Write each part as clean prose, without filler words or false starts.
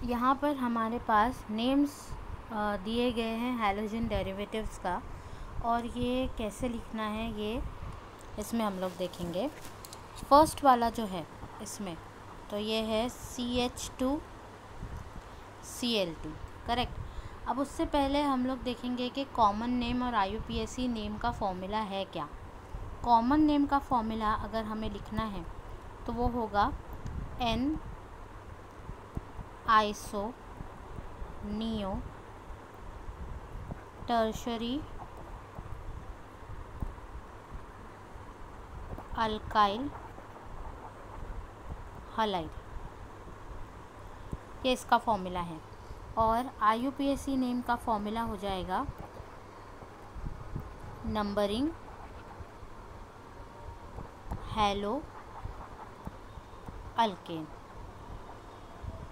यहाँ पर हमारे पास नेम्स दिए गए हैं हैलोजन डेरिवेटिव्स का, और ये कैसे लिखना है ये इसमें हम लोग देखेंगे। फर्स्ट वाला जो है इसमें, तो ये है CH2Cl2, करेक्ट। अब उससे पहले हम लोग देखेंगे कि कॉमन नेम और IUPAC नेम का फॉर्मूला है क्या। कॉमन नेम का फॉर्मूला अगर हमें लिखना है तो वो होगा N iso neo tertiary alkyl halide, ये इसका फॉर्मूला है। और IUPAC नेम का फॉर्मूला हो जाएगा नंबरिंग हैलो अल्केन,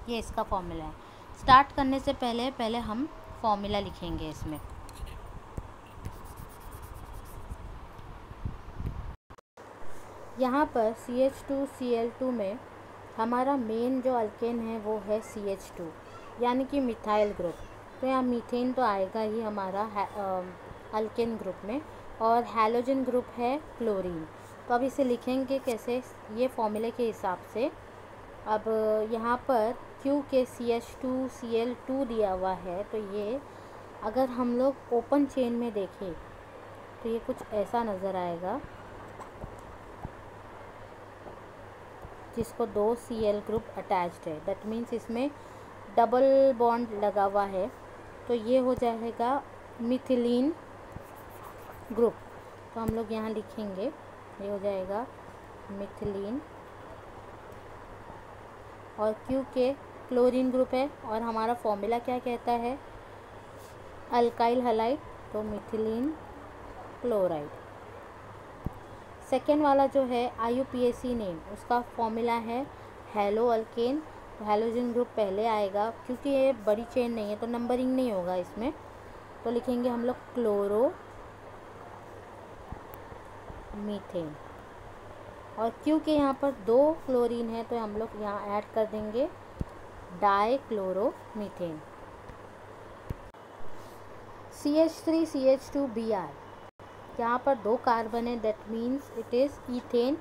ये इसका फॉर्मूला है। स्टार्ट करने से पहले हम फॉर्मूला लिखेंगे इसमें। यहाँ पर CH2Cl2 में हमारा मेन जो अल्केन है वो है CH2, यानी कि मिथाइल ग्रुप। तो यहाँ मीथेन तो आएगा ही हमारा अल्केन ग्रुप में, और हैलोजन ग्रुप है क्लोरीन। तो अब इसे लिखेंगे कैसे, ये फॉर्मूले के हिसाब से। अब यहाँ पर क्योंकि CH2Cl2 दिया हुआ है, तो ये अगर हम लोग ओपन चेन में देखें तो ये कुछ ऐसा नज़र आएगा, जिसको 2 Cl ग्रुप अटैच्ड है। दैट मीन्स इसमें डबल बॉन्ड लगा हुआ है, तो ये हो जाएगा मिथिलीन ग्रुप। तो हम लोग यहाँ लिखेंगे, ये हो जाएगा मिथिलीन, और क्योंकि क्लोरीन ग्रुप है और हमारा फॉर्मूला क्या कहता है, अल्काइल हलाइड, तो मिथिलीन क्लोराइड। सेकेंड वाला जो है IUPAC नेम, उसका फॉर्मूला है हैलो अल्केन। तो हैलोजन ग्रुप पहले आएगा, क्योंकि ये बड़ी चेन नहीं है तो नंबरिंग नहीं होगा इसमें, तो लिखेंगे हम लोग क्लोरो मीथेन। और क्योंकि यहाँ पर 2 क्लोरीन है तो हम लोग यहाँ ऐड कर देंगे डाई क्लोरो मीथेन। CH3CH2Br, यहाँ पर 2 कार्बन है, that means it is ethane.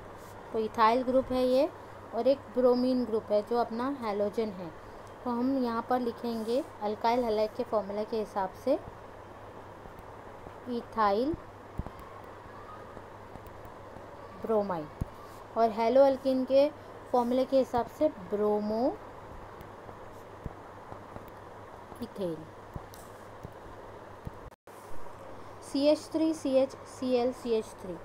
तो इथाइल ग्रुप है ये, और एक ब्रोमीन ग्रुप है जो अपना हैलोजन है। तो हम यहाँ पर लिखेंगे अल्काइल हलाइड के फॉर्मूला के हिसाब से इथाइल ब्रोमाइड, और हैलो अल्केन के फॉर्मूले के हिसाब से ब्रोमो इथेन। CH3CHClCH3,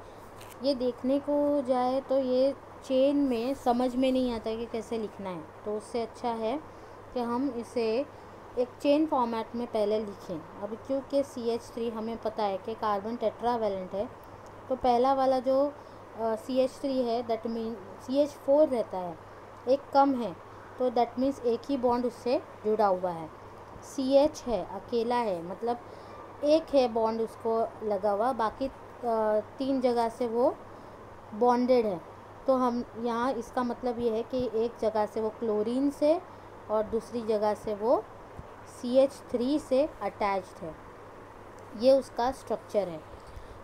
ये देखने को जाए तो ये चेन में समझ में नहीं आता कि कैसे लिखना है, तो उससे अच्छा है कि हम इसे एक चेन फॉर्मेट में पहले लिखें। अब क्योंकि CH3 हमें पता है कि कार्बन टेट्रावैलेंट है, तो पहला वाला जो CH3 है, दैट मीन CH4 रहता है, एक कम है, तो दैट मीन्स एक ही बॉन्ड उससे जुड़ा हुआ है। CH है, अकेला है, मतलब एक है बॉन्ड उसको लगा हुआ, बाकी 3 जगह से वो बॉन्डेड है। तो हम यहाँ इसका मतलब ये है कि एक जगह से वो क्लोरीन से और दूसरी जगह से वो CH3 से अटैच्ड है, ये उसका स्ट्रक्चर है।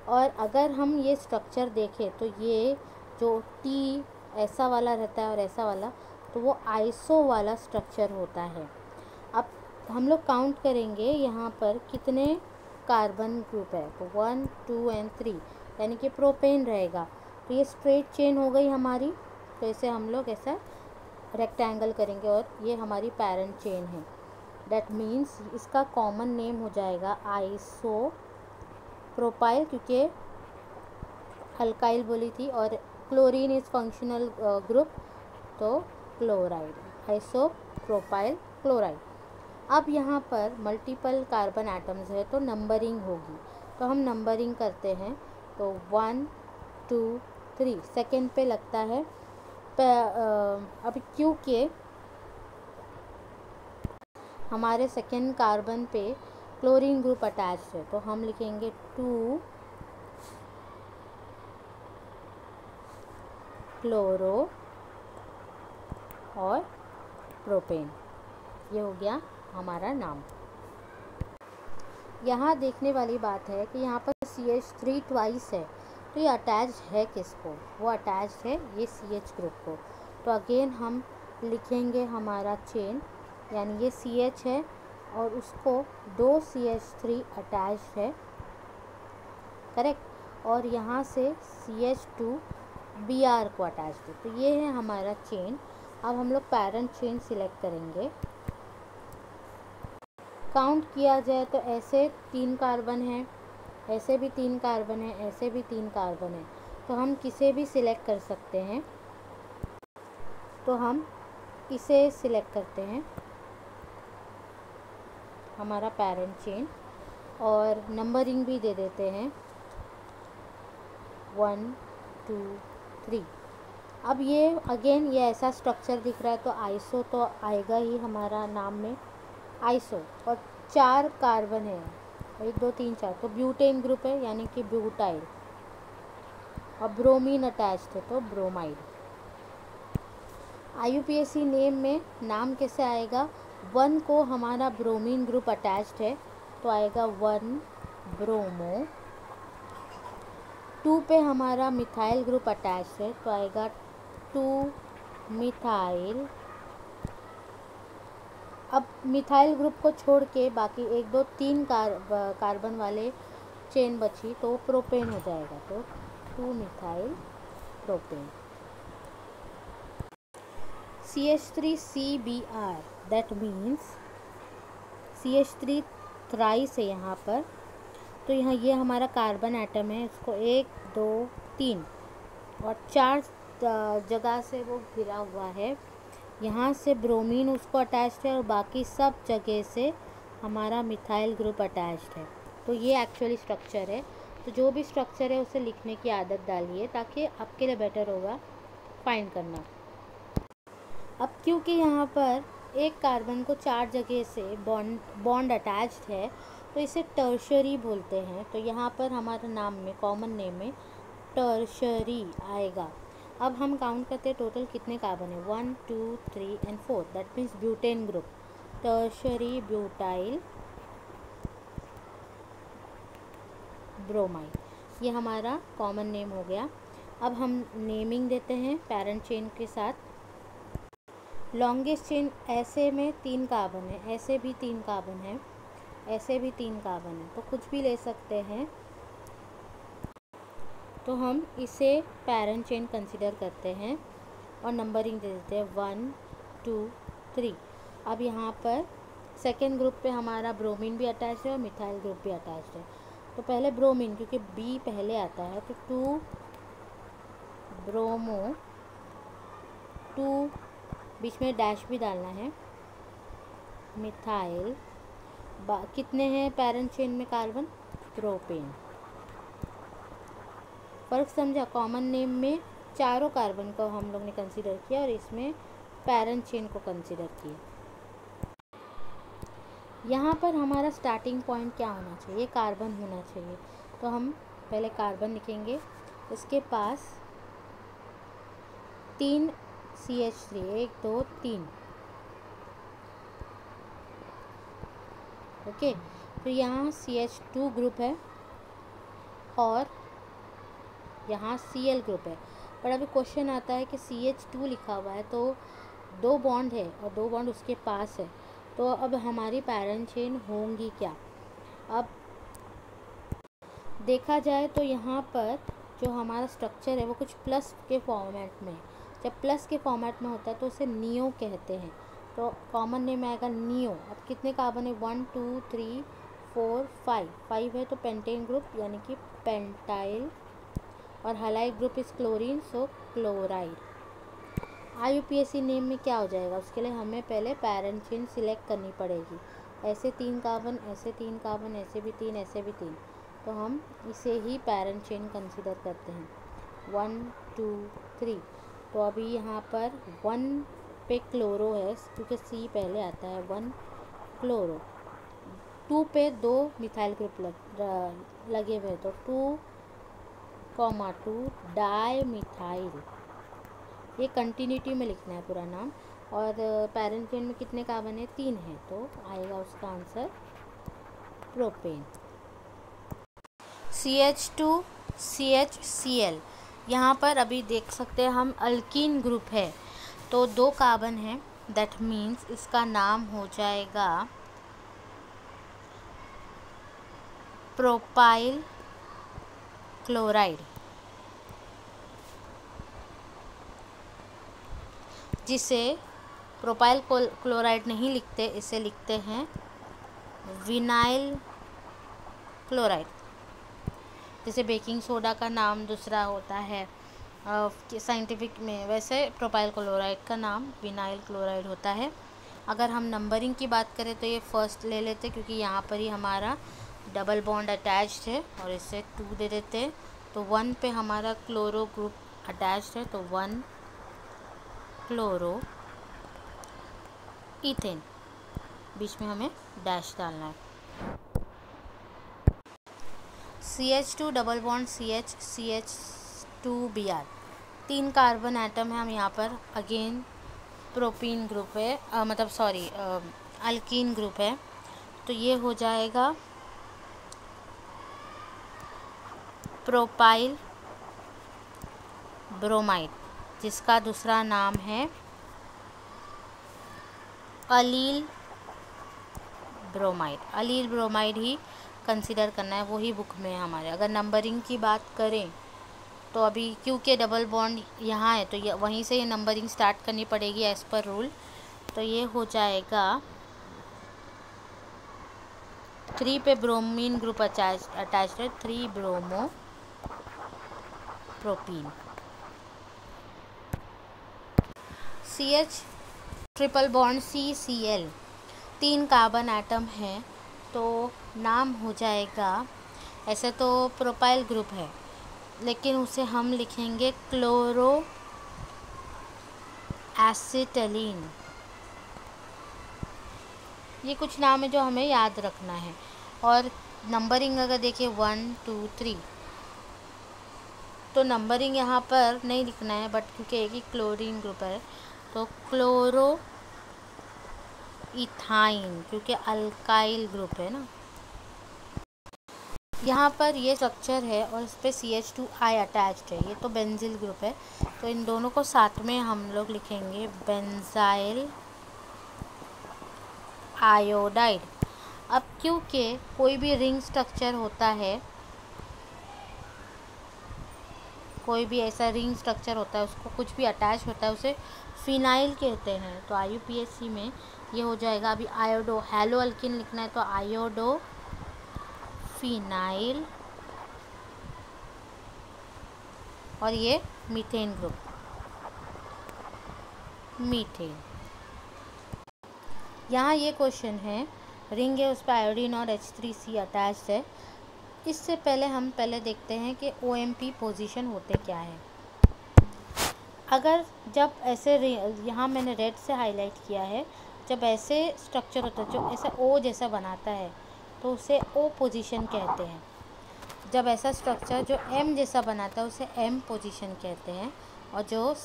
और अगर हम ये स्ट्रक्चर देखें तो ये जो T ऐसा वाला रहता है और ऐसा वाला, तो वो आइसो वाला स्ट्रक्चर होता है। अब हम लोग काउंट करेंगे यहाँ पर कितने कार्बन ग्रुप है, तो 1 2 एंड 3, यानी कि प्रोपेन रहेगा। तो ये स्ट्रेट चेन हो गई हमारी, तो इसे हम लोग ऐसा रेक्टेंगल करेंगे, और ये हमारी पैरेंट चेन है। दैट मीन्स इसका कॉमन नेम हो जाएगा आइसो प्रोपाइल, क्योंकि अल्काइल बोली थी, और क्लोरीन इज़ फंक्शनल ग्रुप, तो क्लोराइड, आइसो प्रोपाइल क्लोराइड। अब यहाँ पर मल्टीपल कार्बन एटम्स है तो नंबरिंग होगी, तो हम नंबरिंग करते हैं। तो 1 2 3 सेकेंड पे लगता है। अब क्योंकि हमारे सेकेंड कार्बन पे क्लोरीन ग्रुप अटैच्ड है, तो हम लिखेंगे 2 क्लोरो और प्रोपेन। ये हो गया हमारा नाम। यहाँ देखने वाली बात है कि यहाँ पर CH3 ट्वाइस है, तो ये अटैच्ड है किसको? वो अटैच्ड है ये CH ग्रुप को। तो अगेन हम लिखेंगे हमारा चेन, यानी ये CH है और उसको 2 CH3 अटैच्ड है, करेक्ट, और यहाँ से CH2 Br को अटैच्ड है। तो ये है हमारा चेन। अब हम लोग पैरेंट चेन सिलेक्ट करेंगे। काउंट किया जाए तो ऐसे 3 कार्बन हैं, ऐसे भी 3 कार्बन है, ऐसे भी 3 कार्बन है, तो हम किसे भी सिलेक्ट कर सकते हैं। तो हम इसे सिलेक्ट करते हैं हमारा पैरेंट चेन, और नंबरिंग भी दे देते हैं 1 2 3। अब ये अगेन ये ऐसा स्ट्रक्चर दिख रहा है, तो आइसो तो आएगा ही हमारा नाम में, आइसो। और 4 कार्बन है, 1 2 3 4, तो ब्यूटेन ग्रुप है यानी कि ब्यूटाइल, और ब्रोमीन अटैच्ड है तो ब्रोमाइड। IUPAC नेम में नाम कैसे आएगा? 1 को हमारा ब्रोमीन ग्रुप अटैच्ड है तो आएगा 1 ब्रोमो। 2 पे हमारा मिथाइल ग्रुप अटैच्ड है तो आएगा 2 मिथाइल। अब मिथाइल ग्रुप को छोड़ के बाकी 1 2 3 कार्बन वाले चेन बची तो प्रोपेन हो जाएगा, तो 2 methyl propane. CH3CBr, that means CH3 thrice है यहाँ पर। तो यहाँ ये हमारा कार्बन एटम है, इसको 1 2 3 और 4 जगह से वो घिरा हुआ है। यहाँ से ब्रोमीन उसको अटैच्ड है और बाकी सब जगह से हमारा मिथाइल ग्रुप अटैच्ड है। तो ये एक्चुअली स्ट्रक्चर है। तो जो भी स्ट्रक्चर है उसे लिखने की आदत डालिए ताकि आपके लिए बेटर होगा फाइंड करना। अब क्योंकि यहाँ पर एक कार्बन को 4 जगह से बॉन्ड अटैच्ड है तो इसे टर्शरी बोलते हैं। तो यहाँ पर हमारा नाम में कॉमन नेम में टर्शरी आएगा। अब हम काउंट करते हैं टोटल कितने कार्बन है, 1 2 3 and 4, that means butane group, tertiary butyl bromide, ये हमारा कॉमन नेम हो गया। अब हम नेमिंग देते हैं पैरेंट चेन के साथ। लॉन्गेस्ट चेन ऐसे में 3 कार्बन है, ऐसे भी 3 कार्बन है, ऐसे भी 3 कार्बन है, तो कुछ भी ले सकते हैं। तो हम इसे पैरेंट चेन कंसीडर करते हैं और नंबरिंग दे देते हैं 1 2 3। अब यहाँ पर सेकेंड ग्रुप पे हमारा ब्रोमीन भी अटैच है और मिथाइल ग्रुप भी अटैच है। तो पहले ब्रोमीन, क्योंकि बी पहले आता है, तो 2 ब्रोमो, 2 बीच में डैश भी डालना है, मिथाइल। कितने हैं पैरेंट चेन में कार्बन? प्रोपेन। फर्क समझा? कॉमन नेम में चारों कार्बन को हम लोग ने कंसीडर किया और इसमें पैरेंट चेन को कंसीडर किया। यहाँ पर हमारा स्टार्टिंग पॉइंट क्या होना चाहिए? कार्बन होना चाहिए। तो हम पहले कार्बन लिखेंगे, इसके पास 3 CH3, 1 2 3, ओके। फिर यहाँ CH2 ग्रुप है और यहाँ Cl ग्रुप है। पर अभी क्वेश्चन आता है कि CH2 लिखा हुआ है तो 2 बॉन्ड है और 2 बॉन्ड उसके पास है, तो अब हमारी पैरेंट चेन होंगी क्या? अब देखा जाए तो यहाँ पर जो हमारा स्ट्रक्चर है वो कुछ प्लस के फॉर्मेट में है। जब प्लस के फॉर्मेट में होता है तो उसे नियो कहते हैं। तो कॉमन नेम आएगा नियो। अब कितने कार्बन है? 1 2 3 4 5 है, तो पेंटेन ग्रुप यानी कि पेंटाइल, और हलाइड ग्रुप इस क्लोरीन, सो क्लोराइड। IUPAC नेम में क्या हो जाएगा? उसके लिए हमें पहले पैरेंट चेन सिलेक्ट करनी पड़ेगी। ऐसे 3 कार्बन, ऐसे 3 कार्बन, ऐसे भी 3, ऐसे भी 3, तो हम इसे ही पैरेंट चेन कंसीडर करते हैं। 1 2 3। तो अभी यहाँ पर 1 पे क्लोरो है क्योंकि C पहले आता है, 1 क्लोरो। 2 पे 2 मिथाइल ग्रुप लगे हुए, तो 2 2 डाई मिथाइल। ये कंटिन्यूटी में लिखना है पूरा नाम। और पैरेंट चेन में कितने कार्बन है? 3 है, तो आएगा उसका आंसर प्रोपेन। CH2 CHCl, यहाँ पर अभी देख सकते हैं हम अल्कीन ग्रुप है, तो 2 कार्बन है, दैट मीन्स इसका नाम हो जाएगा प्रोपाइल क्लोराइड, जिसे प्रोपाइल क्लोराइड नहीं लिखते, इसे लिखते हैं विनाइल क्लोराइड। जैसे बेकिंग सोडा का नाम दूसरा होता है साइंटिफिक में, वैसे प्रोपाइल क्लोराइड का नाम विनाइल क्लोराइड होता है। अगर हम नंबरिंग की बात करें तो ये फर्स्ट ले लेते, क्योंकि यहाँ पर ही हमारा डबल बॉन्ड अटैच्ड है, और इससे 2 दे देते हैं, तो 1 पे हमारा क्लोरो ग्रुप अटैच्ड है, तो 1 क्लोरो इथेन, बीच में हमें डैश डालना है। CH2 double bond CH CH2Br, 3 carbon atom है हम यहाँ पर, अगेन प्रोपीन ग्रुप है, मतलब सॉरी अल्कीन ग्रुप है, तो ये हो जाएगा प्रोपाइल ब्रोमाइड, जिसका दूसरा नाम है अलील ब्रोमाइड। अलील ब्रोमाइड ही कंसीडर करना है, वही बुक में है हमारे। अगर नंबरिंग की बात करें तो अभी क्योंकि डबल बॉन्ड यहाँ है, तो ये वहीं से ये नंबरिंग स्टार्ट करनी पड़ेगी एज़ पर रूल, तो ये हो जाएगा 3 पे ब्रोमीन ग्रुप अटैच्ड है, 3 bromo propene. CH triple bond CCl, 3 carbon atom है, तो नाम हो जाएगा, ऐसे तो प्रोपाइल ग्रुप है लेकिन उसे हम लिखेंगे क्लोरो एसिटिलीन। ये कुछ नाम है जो हमें याद रखना है। और नंबरिंग अगर देखिए 1 2 3, तो नंबरिंग यहाँ पर नहीं लिखना है, बट क्योंकि एक ही क्लोरीन ग्रुप है तो क्लोरो इथाइन, क्योंकि अल्काइल ग्रुप है ना। यहाँ पर ये स्ट्रक्चर है और इस पर CH2I अटैच्ड है, ये तो बेंजिल ग्रुप है, तो इन दोनों को साथ में हम लोग लिखेंगे बेंजाइल आयोडाइड। अब क्योंकि कोई भी रिंग स्ट्रक्चर होता है, कोई भी ऐसा रिंग स्ट्रक्चर होता है, उसको कुछ भी अटैच होता है, उसे फिनाइल कहते हैं, तो IUPAC में ये हो जाएगा। अभी आयोडो हेलो अल्किन लिखना है, तो आयोडो फिनाइल, और ये मीथेन ग्रुप, मीथेन। यहाँ ये क्वेश्चन है, रिंग है, उस पर आयोडीन और H3C अटैच्ड है। इससे पहले हम देखते हैं कि OMP पोजीशन होते क्या है। अगर जब ऐसे, यहाँ मैंने रेड से हाईलाइट किया है, जब ऐसे स्ट्रक्चर होता है जो ऐसा O जैसा बनाता है तो उसे O पोजीशन कहते हैं। जब ऐसा स्ट्रक्चर जो M जैसा बनाता है उसे M पोजीशन कहते हैं, और जो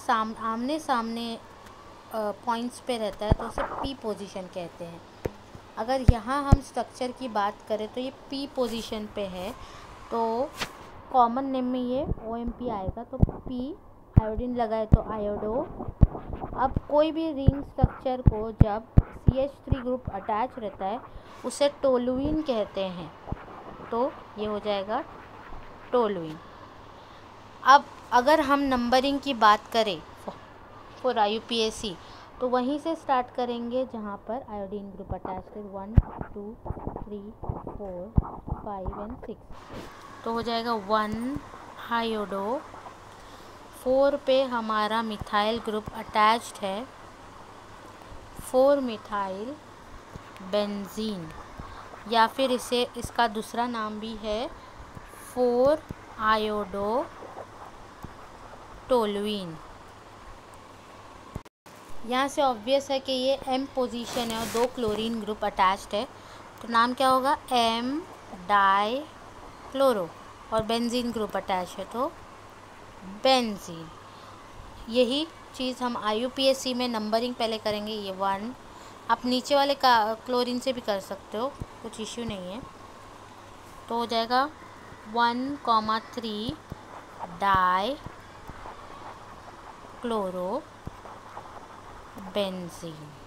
आमने सामने पॉइंट्स पे रहता है तो उसे P पोजीशन कहते हैं। अगर यहाँ हम स्ट्रक्चर की बात करें तो ये P पोजीशन पे है, तो कॉमन नेम में ये OMP आएगा, तो P आयोडीन लगाए तो आयोडो। अब कोई भी रिंग स्ट्रक्चर को जब CH3 ग्रुप अटैच रहता है उसे टोलुइन कहते हैं, तो ये हो जाएगा टोलुइन। अब अगर हम नंबरिंग की बात करें फॉर IUPAC तो वहीं से स्टार्ट करेंगे जहाँ पर आयोडीन ग्रुप अटैच है, 1 2 3 4 5 एंड 6, तो हो जाएगा 1 आयोडो। 4 पे हमारा मिथाइल ग्रुप अटैच्ड है, 4 मिथाइल बेंजीन, या फिर इसका दूसरा नाम भी है 4 आयोडो टोलुइन। यहाँ से ऑब्वियस है कि ये M पोजीशन है और 2 क्लोरीन ग्रुप अटैच्ड है, तो नाम क्या होगा, M डाई क्लोरो, और बेंजीन ग्रुप अटैच है तो बेंजीन। यही चीज़ हम IUPAC में नंबरिंग पहले करेंगे, ये 1। आप नीचे वाले का क्लोरीन से भी कर सकते हो, कुछ इश्यू नहीं है। तो हो जाएगा 1,3 डाई क्लोरो बेंजीन।